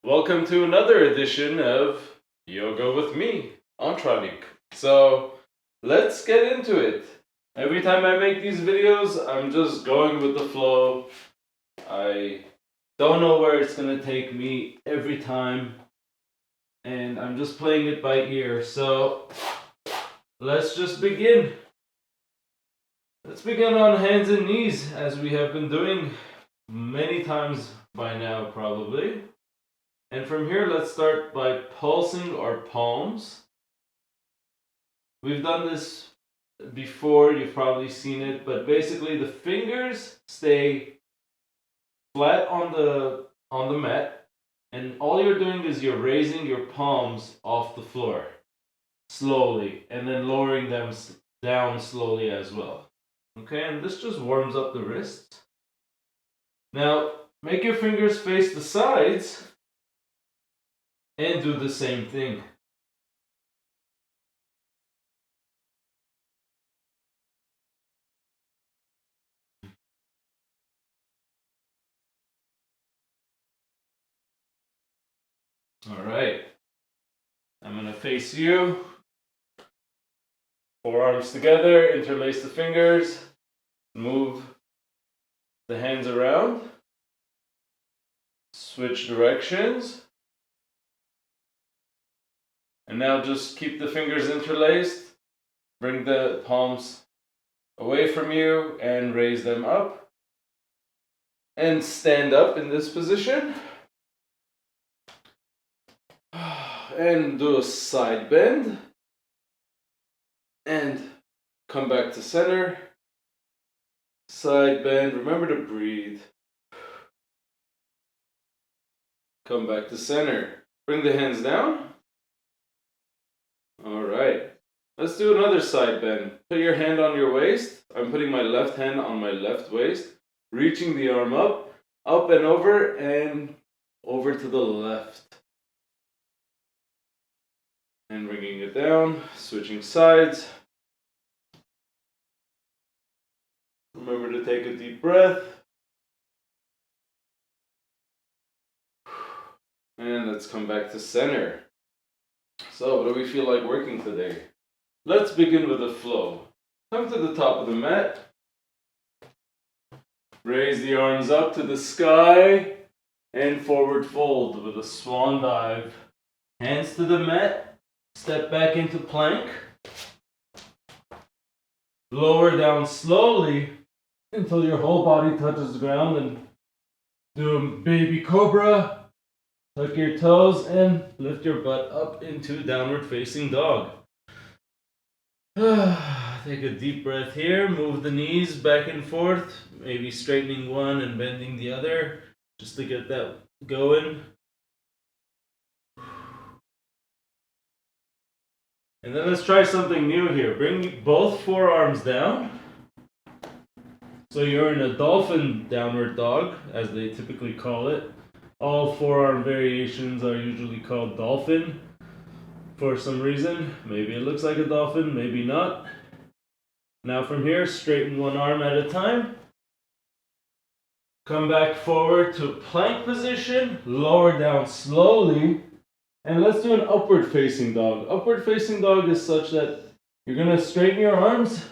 Welcome to another edition of Yoga with me, Antranik. So let's get into it. Every time I make these videos, I'm just going with the flow. I don't know where it's going to take me every time, and I'm just playing it by ear. So let's just begin. Let's begin on hands and knees, as we have been doing many times by now, probably. And from here, let's start by pulsing our palms. We've done this before, you've probably seen it, but basically the fingers stay flat on the mat, and all you're doing is you're raising your palms off the floor slowly, and then lowering them down slowly as well. Okay, and this just warms up the wrists. Now, make your fingers face the sides and do the same thing. All right, I'm gonna face you. Forearms together, interlace the fingers, move the hands around, switch directions. And now just keep the fingers interlaced, bring the palms away from you and raise them up. And stand up in this position. And do a side bend. And come back to center. Side bend, remember to breathe. Come back to center. Bring the hands down. All right, let's do another side bend. Put your hand on your waist. I'm putting my left hand on my left waist, reaching the arm up and over to the left. And bringing it down, switching sides. Remember to take a deep breath. And let's come back to center. So, what do we feel like working today? Let's begin with a flow. Come to the top of the mat. Raise the arms up to the sky and forward fold with a swan dive. Hands to the mat. Step back into plank. Lower down slowly until your whole body touches the ground, and do a baby cobra. Tuck your toes and lift your butt up into downward facing dog. Take a deep breath here. Move the knees back and forth, maybe straightening one and bending the other, just to get that going. And then let's try something new here. Bring both forearms down. So you're in a dolphin downward dog, as they typically call it. All forearm variations are usually called dolphin for some reason. Maybe it looks like a dolphin, maybe not. Now from here, straighten one arm at a time. Come back forward to plank position, lower down slowly, and let's do an upward facing dog. Upward facing dog is such that you're gonna straighten your arms,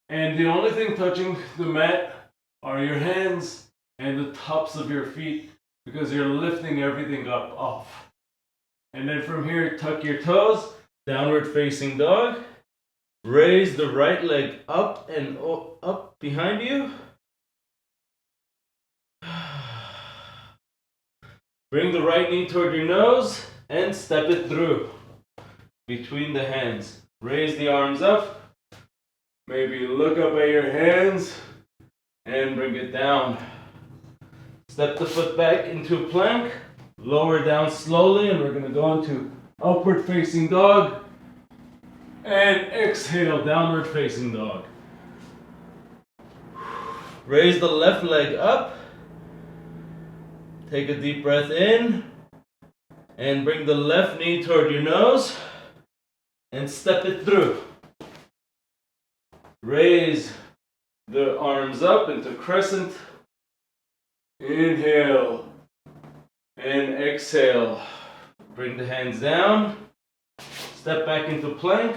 and the only thing touching the mat are your hands and the tops of your feet, because you're lifting everything up off. And then from here, tuck your toes, downward facing dog. Raise the right leg up and up behind you. Bring the right knee toward your nose and step it through between the hands. Raise the arms up. Maybe look up at your hands and bring it down. Step the foot back into plank, lower down slowly, and we're going to go into upward facing dog, and exhale, downward facing dog. Raise the left leg up, take a deep breath in, and bring the left knee toward your nose, and step it through. Raise the arms up into crescent. Inhale And exhale. Bring the hands down. Step back into plank.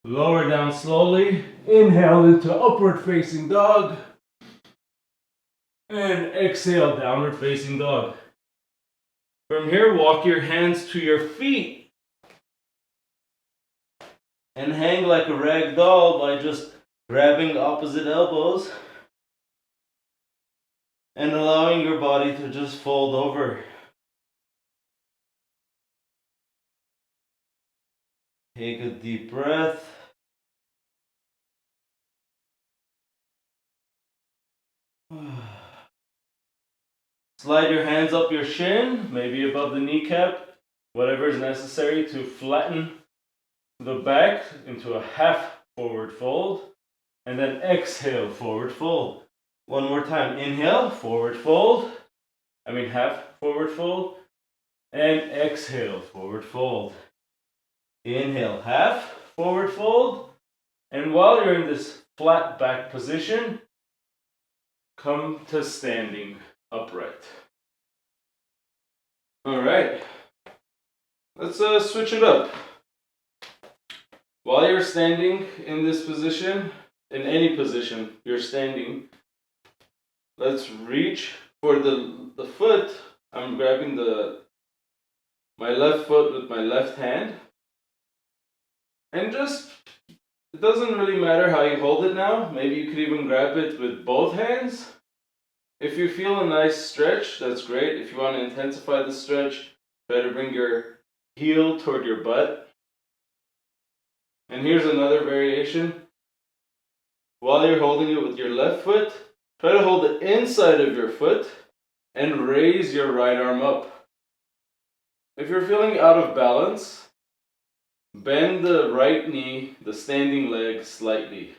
Lower down slowly. Inhale into upward facing dog. And exhale, downward facing dog. From here, walk your hands to your feet. And hang like a rag doll by just grabbing the opposite elbows. And allowing your body to just fold over. Take a deep breath. Slide your hands up your shin, maybe above the kneecap, whatever is necessary to flatten the back into a half forward fold. And then exhale, forward fold. One more time. Inhale, forward fold. Half forward fold. And exhale, forward fold. Inhale, half forward fold. And while you're in this flat back position, come to standing upright. All right. Let's switch it up. While you're standing in this position, in any position you're standing, let's reach for the foot. I'm grabbing my left foot with my left hand. And it doesn't really matter how you hold it now. Maybe you could even grab it with both hands. If you feel a nice stretch, that's great. If you want to intensify the stretch, try to bring your heel toward your butt. And here's another variation. While you're holding it with your left foot, try to hold the inside of your foot and raise your right arm up. If you're feeling out of balance, bend the right knee, the standing leg slightly.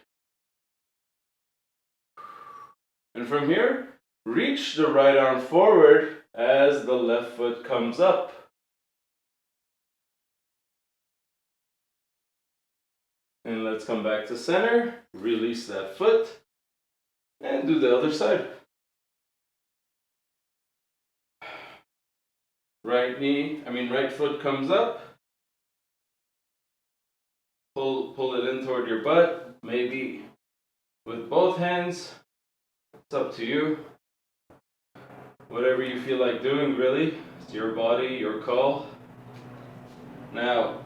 And from here, reach the right arm forward as the left foot comes up. And let's come back to center, release that foot, and do the other side. Right foot comes up. Pull it in toward your butt, maybe with both hands. It's up to you. Whatever you feel like doing, really. It's your body, your call. Now,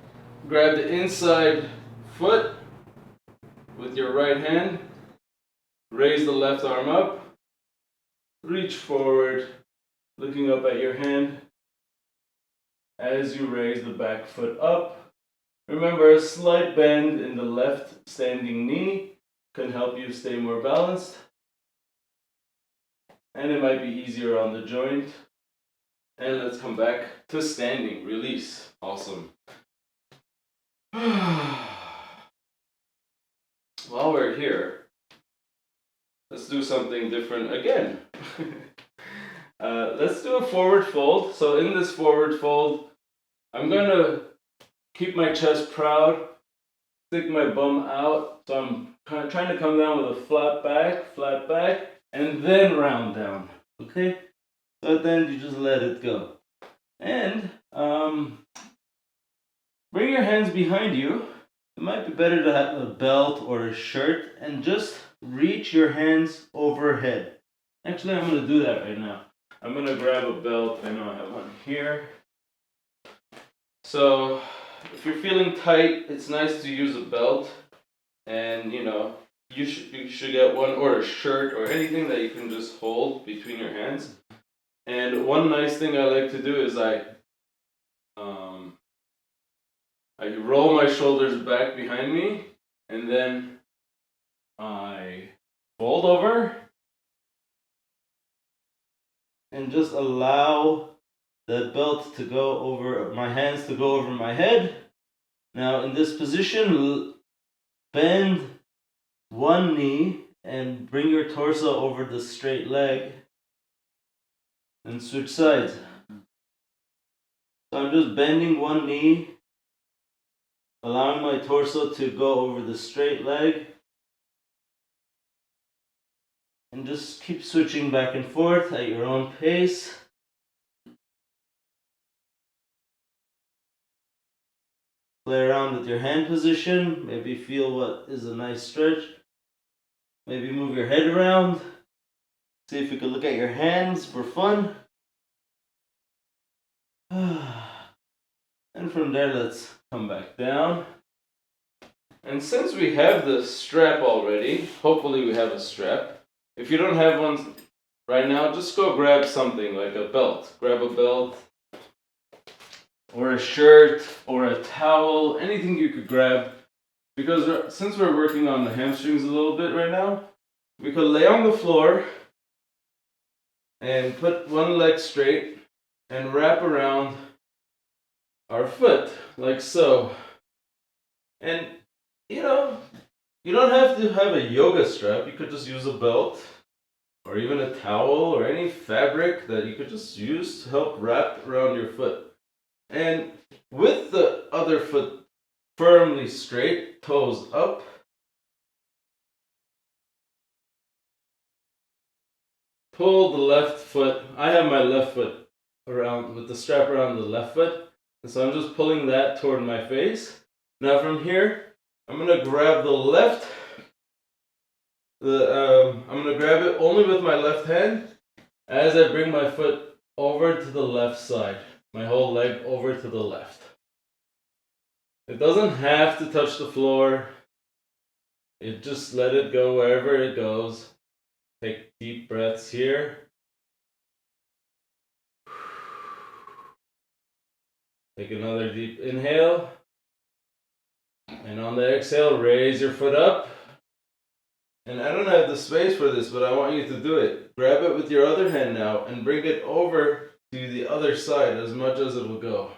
grab the inside foot with your right hand. Raise the left arm up. Reach forward, looking up at your hand. As you raise the back foot up, remember a slight bend in the left standing knee can help you stay more balanced. And it might be easier on the joint. And let's come back to standing. Release. Awesome. While we're here, let's do something different again. Let's do a forward fold. So in this forward fold, I'm going to keep my chest proud, stick my bum out. So I'm trying to come down with a flat back, and then round down. Okay? So then you just let it go. And bring your hands behind you. It might be better to have a belt or a shirt and just reach your hands overhead. Actually, I'm going to do that right now. I'm going to grab a belt. I know I have one here. So if you're feeling tight, it's nice to use a belt. And you should get one, or a shirt or anything that you can just hold between your hands. And one nice thing I like to do is I roll my shoulders back behind me, and then I fold over and just allow the belt to go over, my hands to go over my head. Now in this position, bend one knee and bring your torso over the straight leg and switch sides. So I'm just bending one knee, allowing my torso to go over the straight leg, and just keep switching back and forth at your own pace. Play around with your hand position. Maybe feel what is a nice stretch. Maybe move your head around. See if you can look at your hands for fun. And from there, let's come back down. And since we have the strap already, hopefully we have a strap. If you don't have one right now, just go grab something like a belt. Grab a belt or a shirt or a towel, anything you could grab. Because since we're working on the hamstrings a little bit right now, we could lay on the floor and put one leg straight and wrap around our foot like so. And you know, you don't have to have a yoga strap. You could just use a belt or even a towel or any fabric that you could just use to help wrap around your foot. And with the other foot firmly straight, toes up, pull the left foot. I have my left foot around with the strap around the left foot, and so I'm just pulling that toward my face. Now from here, I'm gonna grab the left. I'm gonna grab it only with my left hand as I bring my foot over to the left side, my whole leg over to the left. It doesn't have to touch the floor. It just let it go wherever it goes. Take deep breaths here. Take another deep inhale. And on the exhale, raise your foot up. And I don't have the space for this, but I want you to do it. Grab it with your other hand now and bring it over to the other side as much as it will go.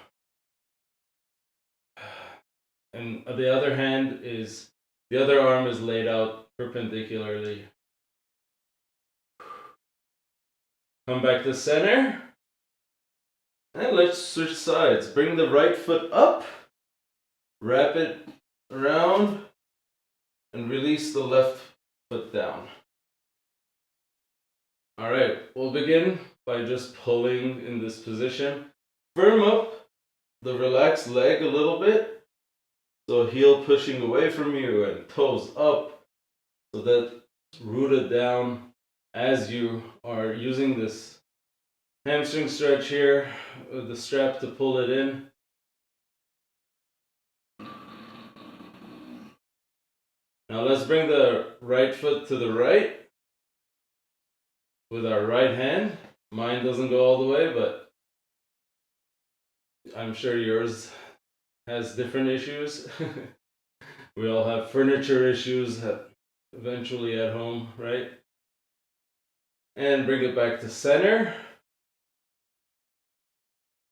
And the other arm is laid out perpendicularly. Come back to center. And let's switch sides. Bring the right foot up. Wrap it around. And release the left foot down. Alright, we'll begin by just pulling in this position. Firm up the relaxed leg a little bit. So heel pushing away from you and toes up. So that's rooted down as you are using this hamstring stretch here with the strap to pull it in. Now let's bring the right foot to the right with our right hand. Mine doesn't go all the way, but I'm sure yours has different issues. We all have furniture issues eventually at home, right? And bring it back to center.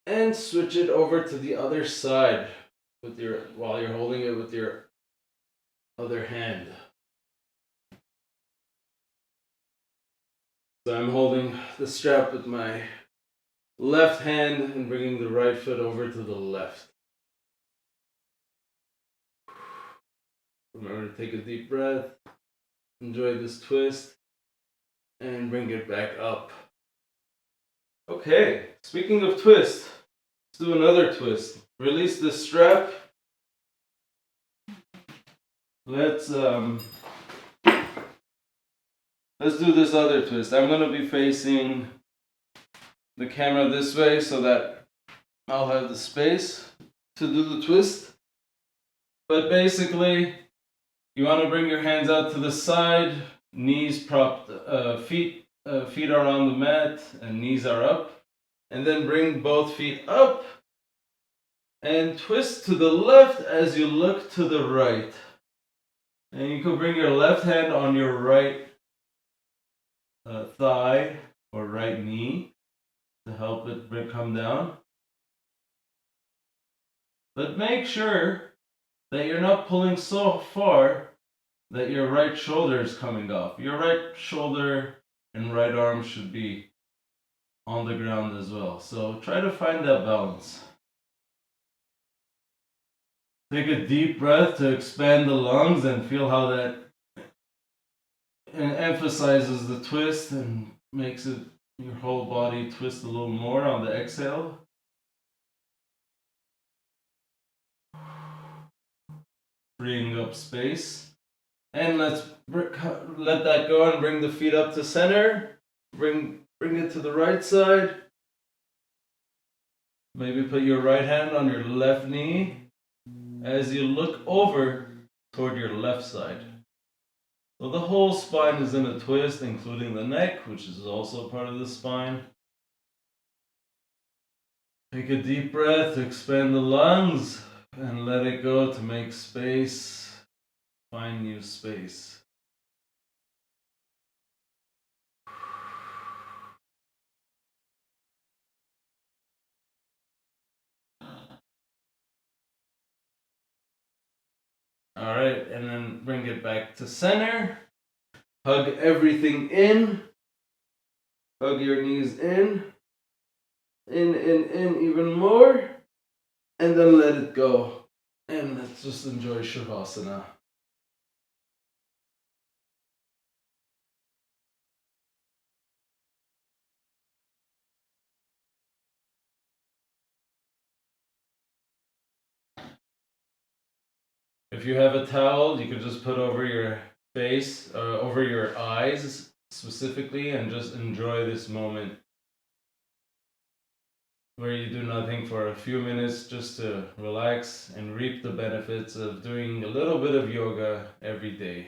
And switch it over to the other side while you're holding it with your other hand. So I'm holding the strap with my left hand and bringing the right foot over to the left. Remember to take a deep breath, enjoy this twist, and bring it back up. Okay, speaking of twist, let's do another twist. Release the strap. Let's do this other twist. I'm going to be facing the camera this way so that I'll have the space to do the twist. But basically, you want to bring your hands out to the side, knees propped, feet are on the mat and knees are up. And then bring both feet up and twist to the left as you look to the right. And you can bring your left hand on your right thigh or right knee to help it come down. But make sure that you're not pulling so far that your right shoulder is coming off. Your right shoulder and right arm should be on the ground as well. So try to find that balance. Take a deep breath to expand the lungs and feel how that emphasizes the twist and makes it your whole body twist a little more on the exhale. freeing up space. And let's let that go and bring the feet up to center. Bring it to the right side. Maybe put your right hand on your left knee as you look over toward your left side. So the whole spine is in a twist, including the neck, which is also part of the spine. Take a deep breath to expand the lungs and let it go to make space. Find new space. Alright, and then bring it back to center. Hug everything in. Hug your knees in. In, even more. And then let it go. And let's just enjoy Shavasana. If you have a towel, you could just put over your face, over your eyes specifically, and just enjoy this moment where you do nothing for a few minutes just to relax and reap the benefits of doing a little bit of yoga every day.